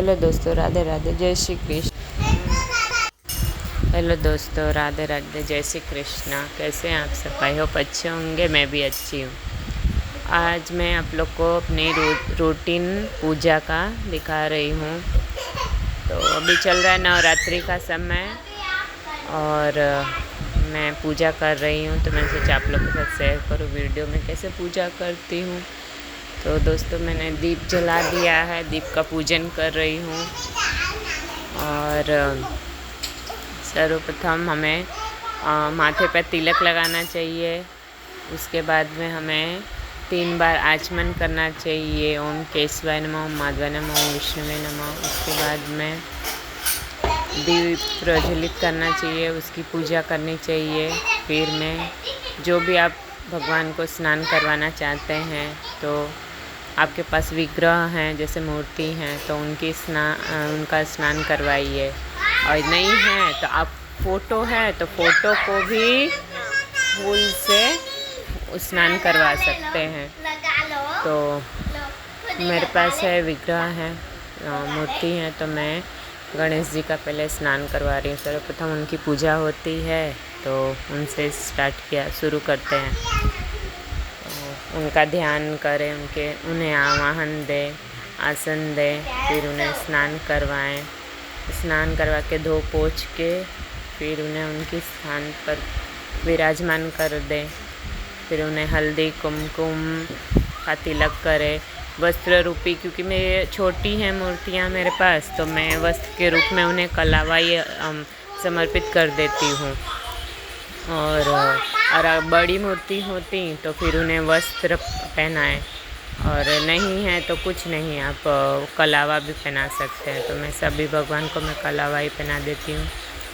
Hello दोस्तों, राधे राधे, जय Shri Krishna. Hello दोस्तों, राधे राधे, जय श्री कृष्णा। कैसे हैं आप सब? आई होप अच्छे होंगे। मैं भी अच्छी हूँ। आज मैं आप लोग को अपनी रूटीन पूजा का दिखा रही हूँ। तो अभी चल रहा है नवरात्रि का समय और मैं पूजा कर रही हूँ, तो मैंने सोचा आप लोग के साथ शेयर करूँ वीडियो में कैसे पूजा करती हूँ। तो दोस्तों, मैंने दीप जला दिया है, दीप का पूजन कर रही हूँ। और सर्वप्रथम हमें माथे पर तिलक लगाना चाहिए। उसके बाद में हमें 3 बार आचमन करना चाहिए। ओम केशवाय नमः, ओम माधवाय नमः, ओम विष्णुवे नमः। उसके बाद में दीप प्रज्वलित करना चाहिए, उसकी पूजा करनी चाहिए। फिर मैं जो भी आप भगवान को स्नान करवाना चाहते हैं, तो आपके पास विग्रह हैं जैसे मूर्ति हैं, तो उनका स्नान करवाइए। और नहीं है तो आप फ़ोटो है तो फ़ोटो को भी फूल से स्नान करवा सकते हैं। तो मेरे पास है, विग्रह है, मूर्ति है, तो मैं गणेश जी का पहले स्नान करवा रही हूँ। सर्वप्रथम उनकी पूजा होती है, तो उनसे शुरू करते हैं। तो उनका ध्यान करें, उन्हें आवाहन दें, आसन दें, फिर उन्हें स्नान करवाएं। स्नान करवा के धो पोंछ के फिर उन्हें उनके स्थान पर विराजमान कर दें। फिर उन्हें हल्दी कुमकुम का तिलक करें, वस्त्र रूपी, क्योंकि मेरे छोटी हैं मूर्तियाँ मेरे पास, तो मैं वस्त्र के रूप में उन्हें कलावाई समर्पित कर देती हूँ। और बड़ी मूर्ति होती तो फिर उन्हें वस्त्र पहनाएं, और नहीं है तो कुछ नहीं, आप कलावा भी पहना सकते हैं। तो मैं सभी भगवान को मैं कलावा ही पहना देती हूँ।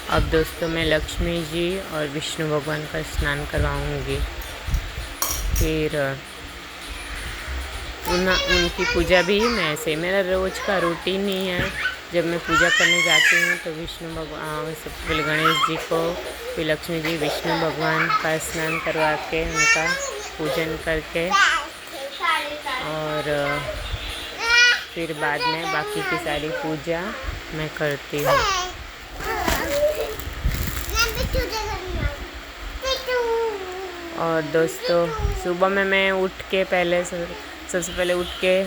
अब दोस्तों, मैं लक्ष्मी जी और विष्णु भगवान का स्नान करवाऊँगी। फिर उनकी पूजा भी मैं ऐसे, मेरा रोज़ का रूटीन ही है। जब मैं पूजा करने जाती हूँ तो विष्णु भगवान, सबसे पहले गणेश जी को, फिर लक्ष्मी जी, विष्णु भगवान का स्नान करवा के उनका पूजन करके, और फिर बाद में बाकी की सारी पूजा मैं करती हूँ। और दोस्तों, सुबह में मैं उठ के सबसे पहले उठ के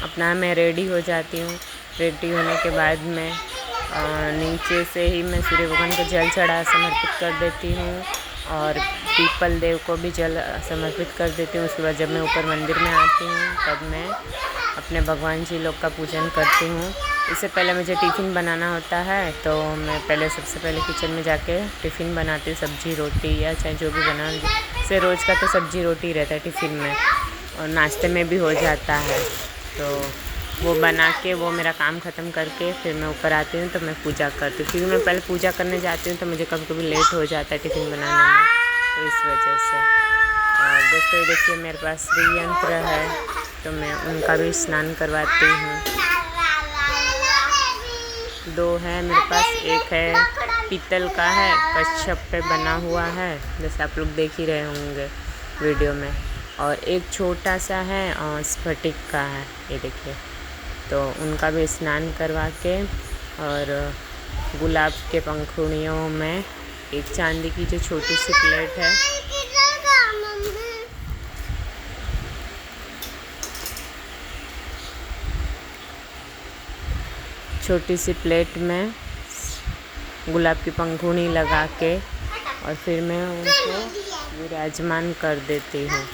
अपना मैं रेडी हो जाती हूँ। रेडी होने के बाद में नीचे से ही मैं सूर्य भगवान को जल समर्पित कर देती हूँ, और पीपल देव को भी जल समर्पित कर देती हूँ। उसके बाद जब मैं ऊपर मंदिर में आती हूँ, तब मैं अपने भगवान जी लोग का पूजन करती हूँ। इससे पहले मुझे टिफ़िन बनाना होता है, तो मैं सबसे पहले किचन में जाके टिफ़िन बनाती हूँ, सब्ज़ी रोटी या चाहे जो भी बना। से रोज़ का तो सब्ज़ी रोटी रहता है टिफ़िन में, और नाश्ते में भी हो जाता है। तो वो बना के, वो मेरा काम ख़त्म करके फिर मैं ऊपर आती हूँ, तो मैं पूजा करती हूँ। क्योंकि मैं पहले पूजा करने जाती हूँ तो मुझे कभी कभी लेट हो जाता है टिफ़िन बनाने में, तो इस वजह से। और दोस्तों, ये देखिए मेरे पास श्री यंत्र है, तो मैं उनका भी स्नान करवाती हूँ। 2 है मेरे पास, एक है पीतल का है, कच्छप पे बना हुआ है, जैसे आप लोग देख ही रहे होंगे वीडियो में, और एक छोटा सा है और स्फटिक का है, ये देखिए। तो उनका भी स्नान करवा के, और गुलाब के पंखुड़ियों में एक चांदी की जो छोटी सी प्लेट है, छोटी सी प्लेट में गुलाब की पंखुड़ी लगा के, और फिर मैं उनको विराजमान कर देती हूँ।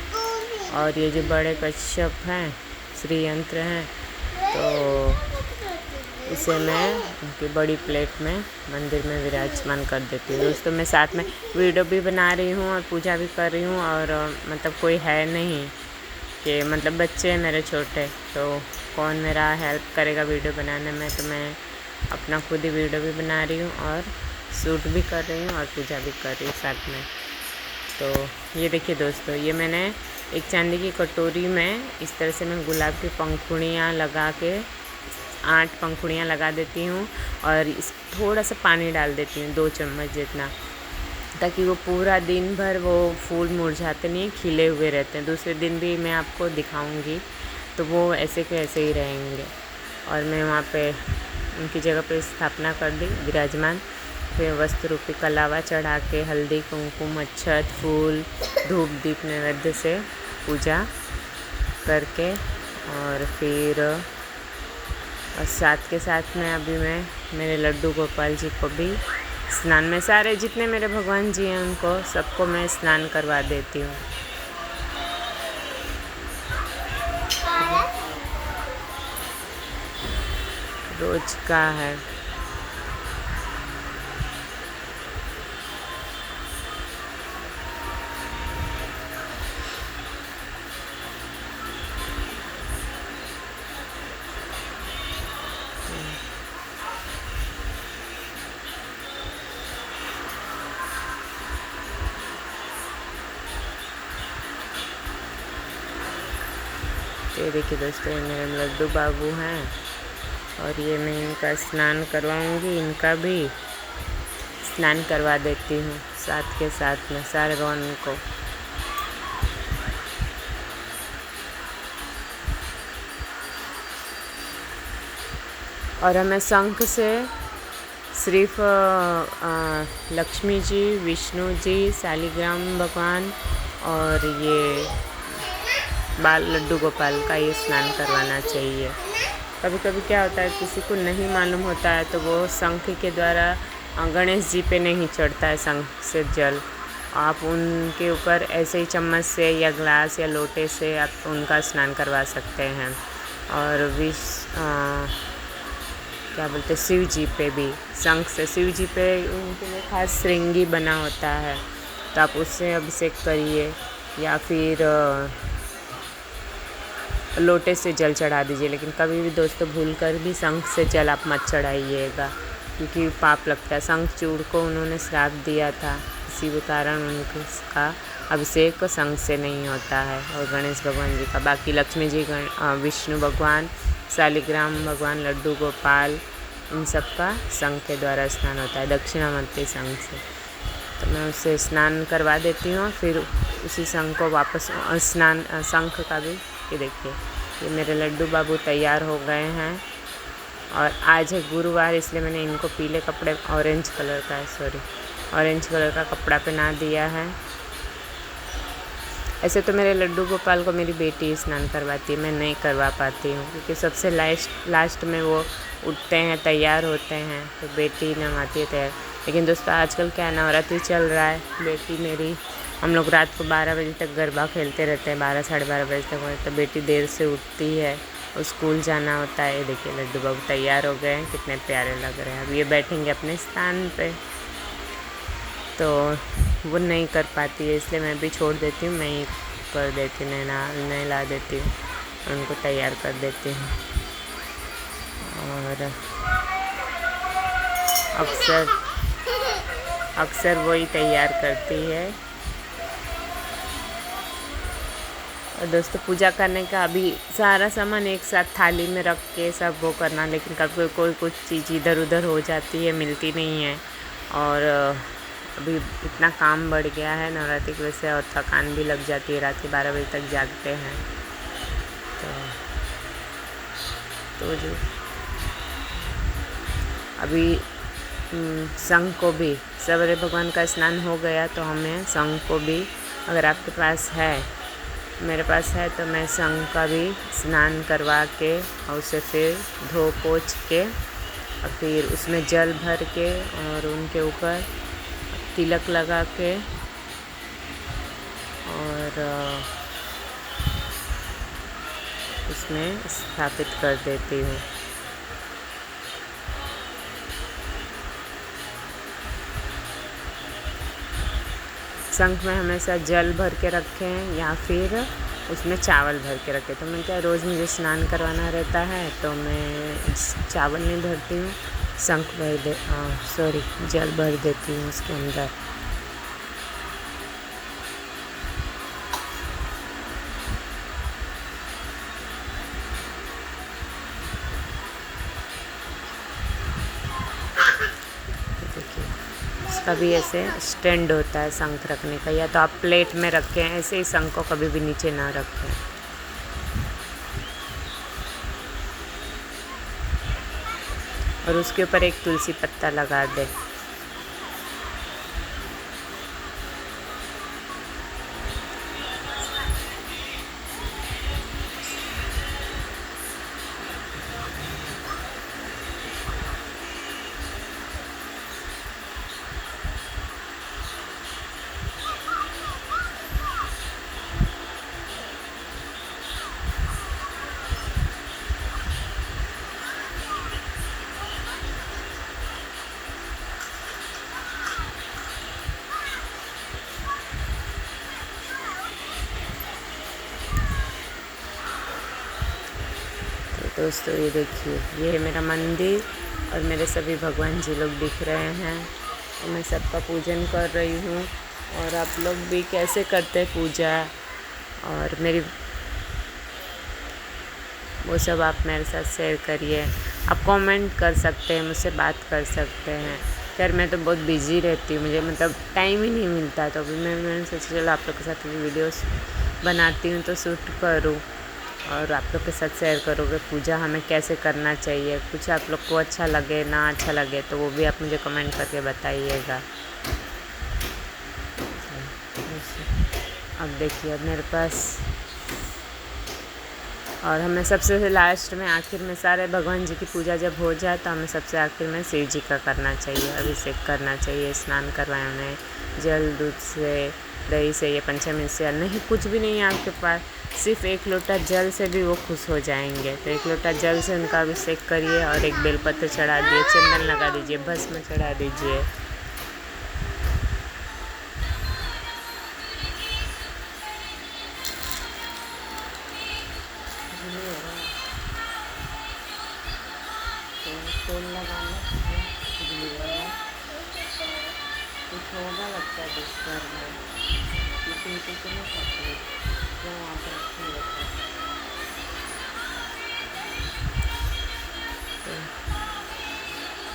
और ये जो बड़े कच्छप हैं, श्री यंत्र हैं, तो इसे मैं उनकी बड़ी प्लेट में मंदिर में विराजमान कर देती हूँ। दोस्तों, मैं साथ में वीडियो भी बना रही हूँ और पूजा भी कर रही हूँ, और मतलब कोई है नहीं कि मतलब बच्चे हैं मेरे छोटे, तो कौन मेरा हेल्प करेगा वीडियो बनाने में। तो मैं अपना खुद ही वीडियो भी बना रही हूँ, और शूट भी कर रही हूँ, और पूजा भी कर रही हूँ साथ में। तो ये देखिए दोस्तों, ये मैंने एक चांदी की कटोरी में इस तरह से मैं गुलाब की पंखुड़ियाँ लगा के 8 पंखुड़ियाँ लगा देती हूँ, और थोड़ा सा पानी डाल देती हूँ, 2 चम्मच जितना, ताकि वो पूरा दिन भर वो फूल मुरझाते नहीं, खिले हुए रहते हैं। दूसरे दिन भी मैं आपको दिखाऊंगी, तो वो ऐसे के ऐसे ही रहेंगे। और मैं वहाँ पे उनकी जगह पर स्थापना कर दी विराजमान। फिर वस्त्र रूपी कलावा चढ़ा के हल्दी कुमकुम अक्षत फूल धूप दीप नैवेद्य से पूजा करके और फिर साथ के साथ में अभी मैं मेरे लड्डू गोपाल जी को भी स्नान में, सारे जितने मेरे भगवान जी हैं उनको सबको मैं स्नान करवा देती हूँ। रोज का है। ये देखिए दोस्तों, ये मेरे लड्डू बाबू हैं और ये मैं इनका स्नान करवाऊंगी, इनका भी स्नान करवा देती हूँ साथ के साथ में सारे भगवान को। और हमें शंख से सिर्फ लक्ष्मी जी, विष्णु जी, शालिग्राम भगवान और ये बाल लड्डू गोपाल का ये स्नान करवाना चाहिए। कभी कभी क्या होता है, किसी को नहीं मालूम होता है तो वो शंख के द्वारा गणेश जी पे नहीं चढ़ता है शंख से जल। आप उनके ऊपर ऐसे ही चम्मच से या ग्लास या लोटे से आप उनका स्नान करवा सकते हैं। और क्या बोलते शिव जी पे भी शंख से, शिव जी पे उनके लिए खास श्रृंगी बना होता है तो आप उससे अभिषेक करिए या फिर लोटे से जल चढ़ा दीजिए। लेकिन कभी भी दोस्तों भूल कर भी शंख से जल आप मत चढ़ाइएगा क्योंकि पाप लगता है। शंखचूड़ को उन्होंने श्राप दिया था, इसी कारण उनका अभिषेक शंख से नहीं होता है। और गणेश भगवान जी का, बाकी लक्ष्मी जी, विष्णु भगवान, शालिग्राम भगवान, लड्डू गोपाल, इन सब का शंख के द्वारा स्नान होता है, दक्षिणामूर्ति शंख से। तो मैं उससे स्नान करवा देती हूँ। फिर उसी शंख को वापस स्नान, शंख का भी ये देखिए, ये मेरे लड्डू बाबू तैयार हो गए हैं। और आज है गुरुवार, इसलिए मैंने इनको पीले कपड़े, ऑरेंज कलर का कपड़ा पहना दिया है। ऐसे तो मेरे लड्डू गोपाल को मेरी बेटी स्नान करवाती है, मैं नहीं करवा पाती हूँ क्योंकि सबसे लास्ट में वो उठते हैं, तैयार होते हैं, तो बेटी नहवाती है तैयार। लेकिन दोस्तों आजकल क्या नवरात्रि चल रहा है, बेटी मेरी, हम लोग रात को 12 बजे तक गरबा खेलते रहते हैं, 12 साढ़े 12 बजे तक, तो बेटी देर से उठती है और स्कूल जाना होता है। देखिए लड्डू बाबू तैयार हो गए हैं, कितने प्यारे लग रहे हैं। अब ये बैठेंगे अपने स्थान पे, तो वो नहीं कर पाती है, इसलिए मैं भी छोड़ देती हूँ, मैं ही कर देती हूँ, नहला देती हूँ, उनको तैयार कर देती हूँ। और अक्सर वही तैयार करती है। और दोस्तों पूजा करने का अभी सारा सामान एक साथ थाली में रख के सब वो करना, लेकिन कभी कोई कुछ चीज़ इधर उधर हो जाती है, मिलती नहीं है। और अभी इतना काम बढ़ गया है नवरात्रि की वजह से, और थकान भी लग जाती है, रात के 12 बजे तक जागते हैं। तो जो अभी शंख को भी, सवेरे भगवान का स्नान हो गया तो हमें शंख को भी, अगर आपके पास है, मेरे पास है, तो मैं शंख का भी स्नान करवा के और उसे फिर धो पोंछ के और फिर उसमें जल भर के और उनके ऊपर तिलक लगा के और उसमें स्थापित कर देती हूँ। शंख में हमेशा जल भर के रखें या फिर उसमें चावल भर के रखें। तो मैं क्या, रोज़ मुझे स्नान करवाना रहता है तो मैं चावल नहीं भरती हूँ, शंख जल भर देती हूँ उसके अंदर। इसका भी ऐसे स्टैंड होता है शंख रखने का, या तो आप प्लेट में रखें, ऐसे ही शंख को कभी भी नीचे ना रखें। और उसके ऊपर एक तुलसी पत्ता लगा दे। दोस्तों ये देखिए, ये है मेरा मंदिर और मेरे सभी भगवान जी लोग दिख रहे हैं और मैं सबका पूजन कर रही हूँ। और आप लोग भी कैसे करते हैं पूजा, और मेरी वो सब आप मेरे साथ शेयर करिए। आप कमेंट कर सकते हैं, मुझसे बात कर सकते हैं। खैर मैं तो बहुत बिज़ी रहती हूँ, मुझे मतलब टाइम ही नहीं मिलता, तो अभी मैंने सोचा चलो आप लोग के साथ वीडियोस बनाती हूँ तो शूट करूँ और आप लोग के साथ शेयर करोगे पूजा हमें कैसे करना चाहिए। कुछ आप लोग को अच्छा लगे ना अच्छा लगे तो वो भी आप मुझे कमेंट करके बताइएगा। अब देखिए अब मेरे पास, और हमें सबसे लास्ट में आखिर में सारे भगवान जी की पूजा जब हो जाए तो हमें सबसे आखिर में शिव जी का करना चाहिए, अभिषेक करना चाहिए, स्नान करवाएं उन्हें जल दूध से, दही से, ये पंचमी से, नहीं कुछ भी नहीं है आपके पास, सिर्फ एक लोटा जल से भी वो खुश हो जाएंगे। तो एक लोटा जल से उनका अभिषेक करिए और एक बेलपत्र चढ़ा दिए, चंदन लगा दीजिए, भस्म चढ़ा दीजिए। तेल लगाना कुछ होगा लगता है दोस्तों में, लेकिन कुछ नहीं खाते जो वहाँ पर रखे रहते हैं।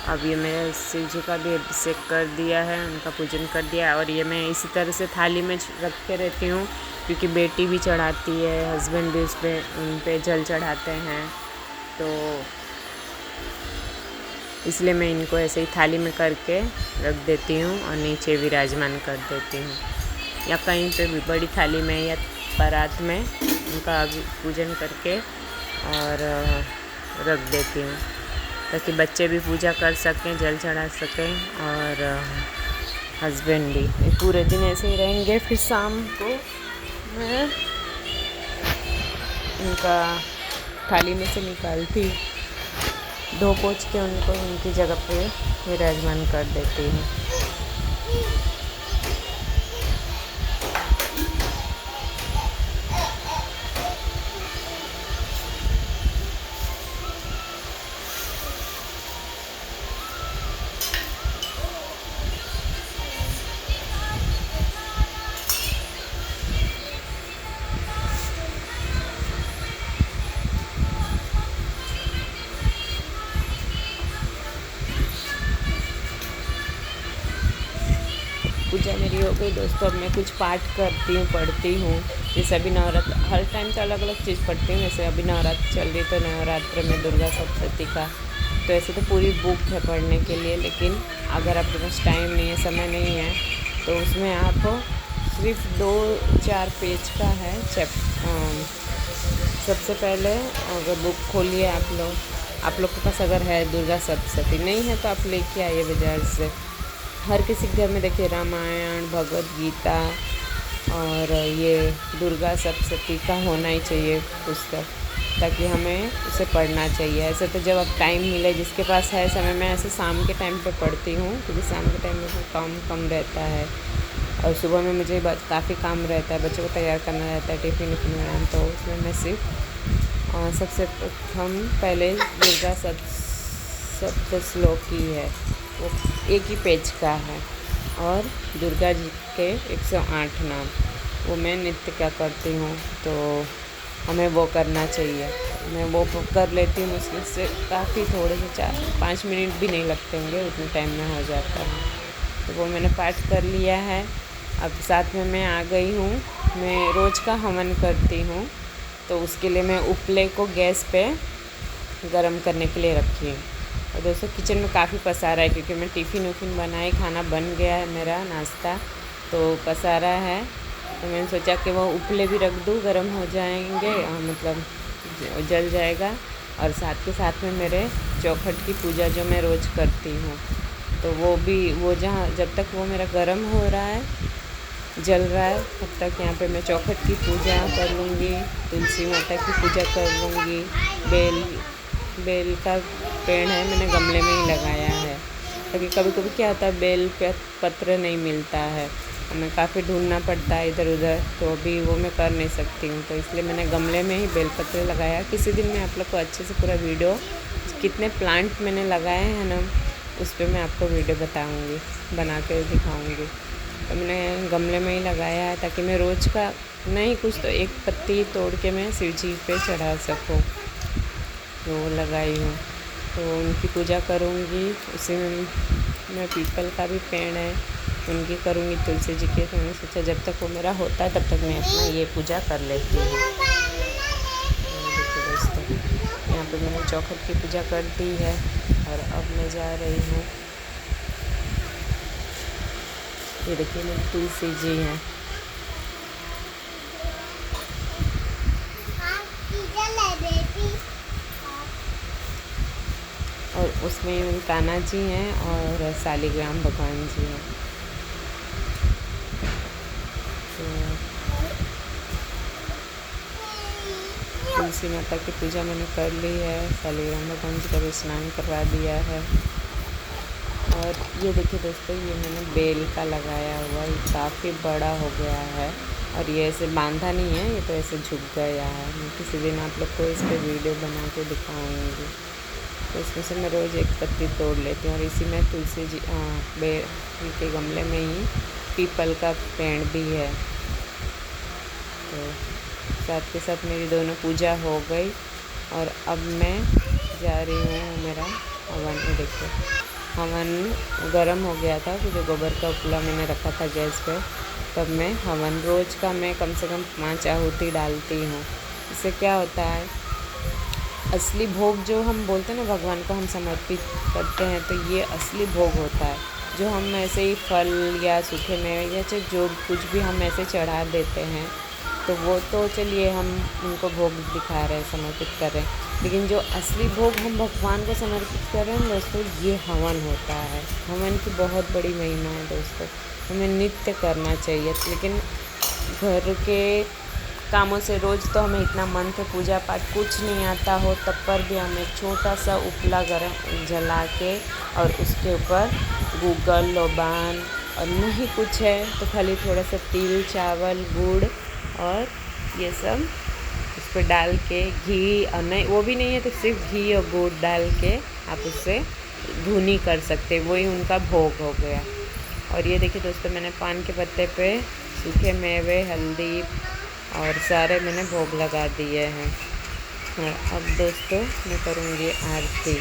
अब ये मैं शिव जी का भी अभिषेक कर दिया है, उनका पूजन कर दिया। और ये मैं इसी तरह से थाली में रख के रहती हूँ, क्योंकि बेटी भी चढ़ाती है, हस्बैंड भी उन पे जल चढ़ाते हैं, तो इसलिए मैं इनको ऐसे ही थाली में करके रख देती हूँ और नीचे विराजमान कर देती हूँ, या कहीं पे भी बड़ी थाली में या परात में उनका पूजन करके और रख देती हूँ, ताकि बच्चे भी पूजा कर सकें, जल चढ़ा सकें और हस्बैंड भी। पूरे दिन ऐसे ही रहेंगे, फिर शाम को मैं उनका थाली में से निकालती, धो पोंछ के उनको उनकी जगह पे विराजमान कर देती हूँ। पूजा मेरी हो गई दोस्तों। अब मैं कुछ पाठ करती हूँ, पढ़ती हूँ। जैसे अभी नवरात्र, हर टाइम तो अलग अलग चीज़ पढ़ती हूँ। जैसे अभी नवरात्र चल रही तो नवरात्र में दुर्गा सप्तशती का, तो ऐसे तो पूरी बुक है पढ़ने के लिए, लेकिन अगर आपके पास टाइम नहीं है, समय नहीं है, तो उसमें आप सिर्फ 2-4 पेज का है सबसे पहले अगर बुक खोलिए आप लोग के पास अगर है दुर्गा सप्तशती, नहीं है तो आप लेके आइए बाज़ार से। हर किसी के घर में देखिए रामायण, भगवद गीता और ये दुर्गा सप्तशती का होना ही चाहिए पुस्तक, ताकि हमें उसे पढ़ना चाहिए। ऐसे तो जब अब टाइम मिले, जिसके पास है समय, मैं ऐसे शाम के टाइम पे पढ़ती हूँ, क्योंकि शाम के टाइम में काम कम रहता है और सुबह में मुझे काफ़ी काम रहता है, बच्चों को तैयार करना रहता है, टिफ़िन बनाना, तो उसमें मैं सिर्फ सबसे प्रथम पहले दुर्गा सप्तश्लोकी है, वो एक ही पेज का है, और दुर्गा जी के 108 नाम, वो मैं नित्य क्या करती हूँ, तो हमें वो करना चाहिए। मैं वो कर लेती हूँ, मुश्किल से काफ़ी थोड़े से 4-5 मिनट भी नहीं लगते होंगे, उतने टाइम में हो जाता है। तो वो मैंने पाठ कर लिया है। अब साथ में मैं आ गई हूँ, मैं रोज़ का हवन करती हूँ, तो उसके लिए मैं उपले को गैस पे गरम करने के लिए रखी हूँ, और दोस्तों किचन में काफ़ी पसारा है क्योंकि मैं टिफ़िन उफ़िन बनाई, खाना बन गया है मेरा नाश्ता, तो पसारा है। तो मैंने सोचा कि वो उपले भी रख दूँ, गर्म हो जाएंगे मतलब जल जाएगा। और साथ के साथ में मेरे चौखट की पूजा जो मैं रोज़ करती हूँ, तो वो जहाँ जब तक वो मेरा गर्म हो रहा है, जल रहा है, तब तक यहाँ पे मैं चौखट की पूजा कर लूँगी, तुलसी माता की पूजा कर लूँगी। बेल का पेड़ है, मैंने गमले में ही लगाया है, ताकि कभी कभी क्या होता है बेल पत्र नहीं मिलता है, हमें काफ़ी ढूंढना पड़ता है इधर उधर, तो अभी वो मैं कर नहीं सकती हूँ, तो इसलिए मैंने गमले में ही बेल पत्र लगाया। किसी दिन मैं आप लोग को अच्छे से पूरा वीडियो कितने प्लांट मैंने लगाए हैं ना, उस पर मैं आपको वीडियो बताऊँगी, बना के दिखाऊँगी। तो मैंने गमले में ही लगाया है ताकि मैं रोज़ का नहीं कुछ तो एक पत्ती तोड़ के मैं शिव जी पे चढ़ा सकूँ, तो वो लगाई हूँ, तो उनकी पूजा करूँगी। उसी में मैं पीपल का भी पेड़ है, उनकी करूँगी, तुलसी जी की। तो मैंने सोचा जब तक वो मेरा होता है तब तक मैं अपना ये पूजा कर लेती हूँ। देखिए दोस्तों, यहाँ पे मैंने चौखट की पूजा कर दी है और अब मैं जा रही हूँ। ये देखिए मेरी तुलसी जी हैं, और उसमें कान्हा जी हैं और शालिग्राम भगवान जी हैं। तुलसी माता की पूजा मैंने कर ली है, शालिग्राम भगवान जी का भी स्नान करवा दिया है। और ये देखिए दोस्तों, ये मैंने बेल का लगाया हुआ, ये काफ़ी बड़ा हो गया है और ये ऐसे बांधा नहीं है, ये तो ऐसे झुक गया है। मैं किसी दिन आप लोग को इस पर वीडियो बना के दिखाऊँगी। तो इसमें से मैं रोज़ एक पत्ती तोड़ लेती हूँ। और इसी में तुलसी जी बेल के गमले में ही पीपल का पेड़ भी है। तो साथ के साथ मेरी दोनों पूजा हो गई और अब मैं जा रही हूँ मेरा हवन। देखो हवन गरम हो गया था, तो जो गोबर का उपला मैंने रखा था गैस पे, तब मैं हवन रोज़ का मैं कम से कम 5 आहुति डालती हूँ। इससे क्या होता है, असली भोग जो हम बोलते हैं ना भगवान को हम समर्पित करते हैं, तो ये असली भोग होता है। जो हम ऐसे ही फल या सूखे मेवे या चाहे जो कुछ भी हम ऐसे चढ़ा देते हैं, तो वो तो चलिए हम उनको भोग दिखा रहे हैं, समर्पित कर रहे हैं, लेकिन जो असली भोग हम भगवान को समर्पित कर रहे हैं दोस्तों, ये हवन होता है। हवन की बहुत बड़ी महिमा है दोस्तों, हमें नित्य करना चाहिए। लेकिन घर के कामों से रोज़ तो हमें इतना मंत्र पूजा पाठ कुछ नहीं आता हो, तब पर भी हमें छोटा सा उपला गरम जला के और उसके ऊपर गूगल लोबान और नहीं कुछ है तो खाली थोड़ा सा तिल चावल गुड़ और ये सब उस पर डाल के घी, और नहीं वो भी नहीं है तो सिर्फ घी और गुड़ डाल के आप उससे धुनी कर सकते, वही उनका भोग हो गया। और ये देखिए दोस्तों, मैंने पान के पत्ते पे सूखे मेवे हल्दी और सारे मैंने भोग लगा दिए हैं। और अब दोस्तों मैं करूँगी आरती।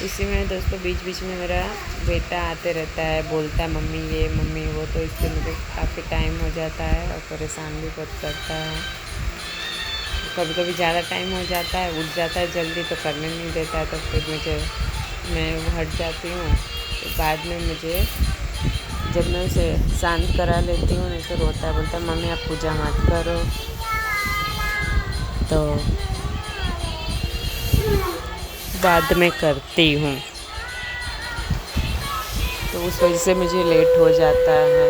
इसी में दोस्तों बीच बीच में मेरा बेटा आते रहता है, बोलता है मम्मी ये मम्मी वो, तो इससे मुझे काफ़ी टाइम हो जाता है और परेशान भी बहुत करता है। कभी कभी ज़्यादा टाइम हो जाता है, उठ जाता है जल्दी तो करने नहीं देता है, तो फिर मैं हट जाती हूँ। तो बाद में मुझे जब मैं उसे शांत करा लेती हूँ, नहीं तो रोता है, बोलता है मम्मी आप पूजा मत करो। तो बाद में करती हूँ, तो उस वजह से मुझे लेट हो जाता है।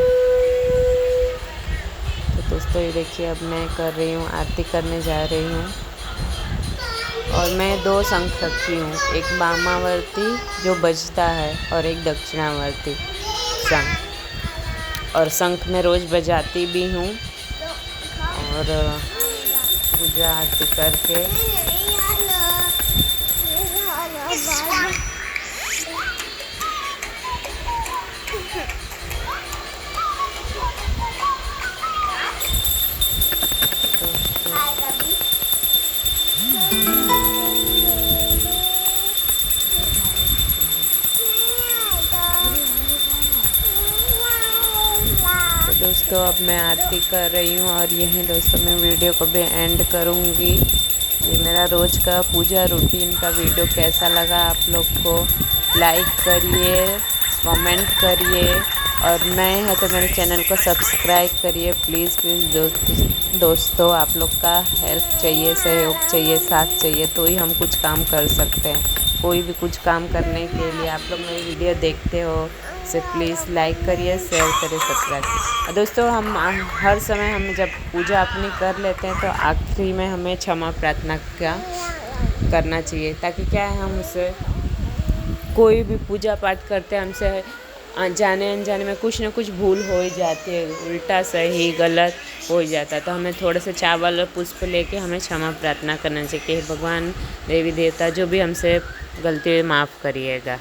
तो दोस्तों ये देखिए, अब मैं कर रही हूँ, आरती करने जा रही हूँ। और मैं 2 शंख रखी हूँ, एक वामावर्ती जो बजता है और एक दक्षिणावर्ती शंख। और शंख में रोज़ बजाती भी हूँ और पूजा आरती करके दोस्तों अब मैं आरती कर रही हूँ और यहीं दोस्तों मैं वीडियो को भी एंड करूँगी। ये मेरा मेरा रोज़ का पूजा रूटीन का वीडियो कैसा लगा आप लोग को। लाइक करिए, कमेंट करिए और नए हैं तो मेरे चैनल को सब्सक्राइब करिए प्लीज़ दोस्तों। आप लोग का हेल्प चाहिए, सहयोग चाहिए, साथ चाहिए तो ही हम कुछ काम कर सकते हैं। कोई भी कुछ काम करने के लिए आप लोग मेरी वीडियो देखते हो से प्लीज़ लाइक करिए, शेयर करिए, सब्सक्राइब। दोस्तों हम हर समय हम जब पूजा अपनी कर लेते हैं तो आखिरी में हमें क्षमा प्रार्थना करना चाहिए, ताकि क्या है हम उससे कोई भी पूजा पाठ करते हैं हमसे जाने अनजाने में कुछ ना कुछ भूल हो ही जाती है, उल्टा सही गलत हो ही जाता है। तो हमें थोड़े से चावल और पुष्प लेके हमें क्षमा प्रार्थना करना चाहिए कि भगवान देवी देवता जो भी हमसे गलती माफ़ करिएगा।